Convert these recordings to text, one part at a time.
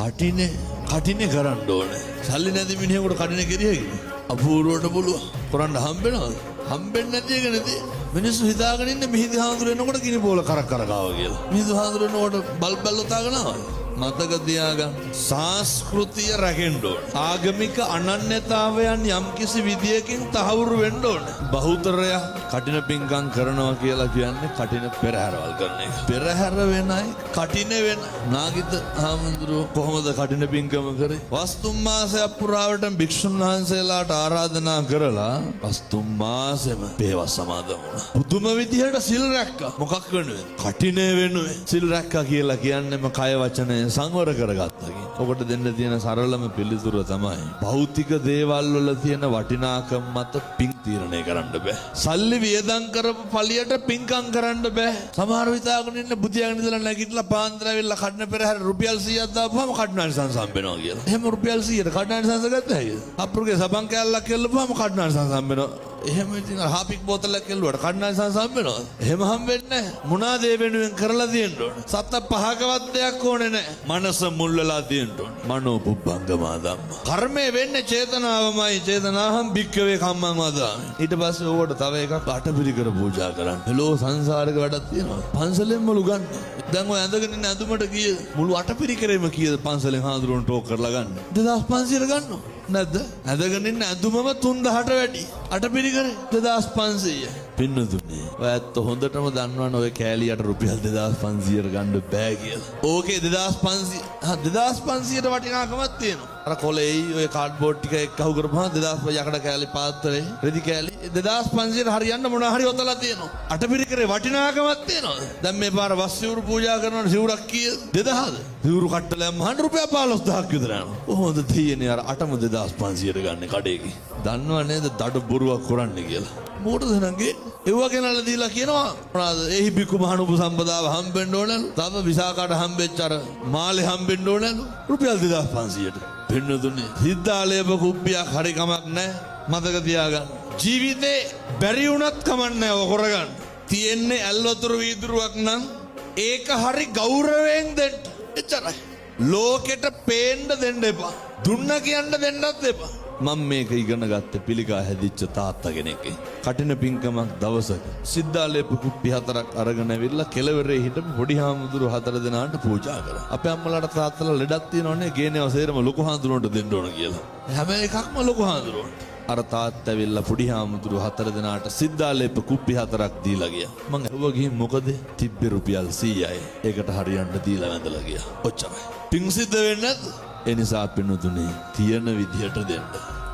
කටිනේ කරන්න ඕනේ. සල්ලි නැති මිනිහෙකුට කටිනේ කෙරියගෙන අපූර්වට පුළුවන්. කරන්න හම්බෙනවද? හම්බෙන්නේ නැති එක නේද? මිනිස්සු හිතාගෙන ඉන්නේ මිහිඳු හාමුදුරුවෝ එනකොට කිරි බෝල කරක් කරකාවා කියලා. මිහිඳු හාමුදුරුවෝ එනකොට බල්බල් උතාගෙන ආවා. මතක තියාගන්න සංස්කෘතිය රැකෙන්න ඕන. ආගමික අනන්‍යතාවයන් යම්කිසි විදියකින් තහවුරු වෙන්න ඕන. බහුතරය කටින පිංකම් කරනවා කියලා කියන්නේ කටින පෙරහැරවල් කරන එක. පෙරහැර වෙනයි කටින වෙන. නාගිත හාමුදුරුවෝ කොහොමද කටින පිංකම කරේ? වස්තුම් මාසයක් පුරාවට භික්ෂුන් වහන්සේලාට ආරාධනා කරලා වස්තුම් මාසෙම පේවස් සමාදන් වුණා. පුදුම විදියට සිල් රැක්කා. මොකක් වෙනුවෙන්? කටිනේ වෙනුවෙන්. සිල් රැක්කා කියලා කියන්නේම කය වචනය සංවර කරගත්තා. ඔකට දෙන්න තියෙන සරලම පිළිතුර තමයි භෞතික දේවල් වල තියෙන වටිනාකම මත පිං තීරණය කරන්න බෑ. සල්ලි වියදම් කරපු පළියට පිංකම් කරන්න බෑ. සමහර විතාගෙන ඉන්න බුදියාගෙන ඉඳලා නැගිටලා පාන්දර ඇවිල්ලා කඩන පෙරහැර රුපියල් 100ක් දාපුවම කඩනානිසංස හම්බෙනවා කියලා. එහෙම රුපියල් 100ට කඩනානිසංස ගත්තා හැකිද? අප්පුගේ සබන් කෑල්ලක් කෙල්ලපුවම කඩනානිසංස හම්බෙනවා. එහෙම ඉතින් හාපික් බෝතලයක් කෙල්ලුවට කඩනානිසංස හම්බෙනවා. එහෙම හම්බෙන්නේ නැහැ. මොනවාද ඒ වෙනුවෙන් කරලා තියෙන්න ඕන? සත්ත පහකවත් දෙයක් ඕනේ නැහැ. මනස මුල් වෙලා තියෙන්න ඕන. මනෝ පුබ්බංගමා ධම්ම. කර්මය වෙන්නේ චේතනාවමයි. චේතනාහම් භික්ඛවේ කම්මං වදාමි. ඊට පස්සේ ඕකට තව එකක් අටපිරිකර පූජා කරන්න. මෙලෝ සංසාරික වැඩක් තියෙනවා. පන්සලෙන් මුළු ගන්න. දැන් ඔය ඇඳගෙන ඉන්න ඇඳුමට කීයද? මුළු අටපිරිකරෙම කීයද පන්සලෙන් හාඳුරුවන් ටෝක් කරලා ගන්න? 2500 ගන්නවා. නැද්ද? ඇඳගෙන ඉන්න ඇඳුමම 3000ට වැඩි. අටපිරිකරේ 2500. පින්නතුනේ ඔය ඇත්ත හොඳටම දන්නවනේ ඔය කෑලියට රුපියල් 2500ට ගන්න බෑ කියලා. ඕකේ 2500ට වටිනාකමක් තියෙනවා. අර කොලේයි ඔය කාඩ්බෝඩ් ටික එක්කහු කරපුවම 2000 යකඩ කෑලි පාත්‍රේ රෙදි කෑලි 2500ට හරියන්න මොනවා හරි ඔතලා තියෙනවා. අටපිරිකරේ වටිනාකමක් තියෙනවා. දැන් මේ පාර වස් සිවුරු පූජා කරනකොට සිවුරක් කීයද? 2000ද? සිවුරු කට්ටලයක්ම මහන් රුපියල් 15000ක් විතර යනවා. කොහොමද තියෙන්නේ අර අටම 2500ට ගන්න කඩේකේ? දන්නව නේද දඩ බොරුවක් කරන්නේ කියලා. මොකටද නංගේ? ඒව ගෙනල්ලා දීලා කියනවා මොනවාද? එහි බිකු මහණුපු සම්පදාව හම්බෙන්න ඕනලු. තව විසාකාට හම්බෙච්ච අර මාලේ හම්බෙන්න ඕනලු. රුපියල් 2500ට. පින්නතුනේ සිද්ධාලේප කුප්පියක් හරි කමක් නැහැ. මතක තියාගන්න. ජීවිතේ බැරි වුණත් කමක් නැහැ ඔය කරගන්න. තියෙන්නේ ඇල්වතුරු වීදුරුවක් නම් ඒක හරි ගෞරවයෙන් දෙන්න. එච්චරයි. ලෝකෙට පේන්න දෙන්න එපා. දුන්න කියන්න දෙන්නත් එපා. මම මේක ඉගෙන ගත්තේ පිළිකා හැදිච්ච තාත්තා කෙනෙක්ගෙන්. කටින පිංකමක් දවසක සිද්ධාලේප කුප්පි 4ක් අරගෙන ඇවිල්ලා කෙළවරේ හිටපු පොඩි හාමුදුරු 4 දෙනාට පූජා කරා. අපේ අම්මලාට තාත්තලා ලෙඩක් තියෙනවනේ ගේනව සේරම ලොකු හාමුදුරුවන්ට දෙන්න ඕන කියලා. හැම එකක්ම ලොකු හාමුදුරුවන්ට. අර තාත්තා ඇවිල්ලා පොඩි හාමුදුරු 4 දෙනාට සිද්ධාලේප කුප්පි 4ක් දීලා ගියා. මං ඇහුවා ගිහින් මොකද? තිබ්බේ රුපියල් 100යි. ඒකට හරියන්න දීලා වැඳලා ගියා. ඔච්චරයි. පිං සිද්ධ වෙන්නේ නැද්ද? ඒ නිසා පින්නතුනේ තියෙන විදියට දෙන්න.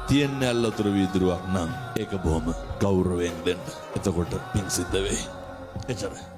තියෙන ඇල්ලතුරු වීදුරුවක් නම් ඒක බොහොම ගෞරවයෙන් දෙන්න. එතකොට පිං සිද්ධ වෙයි. එච්චරයි.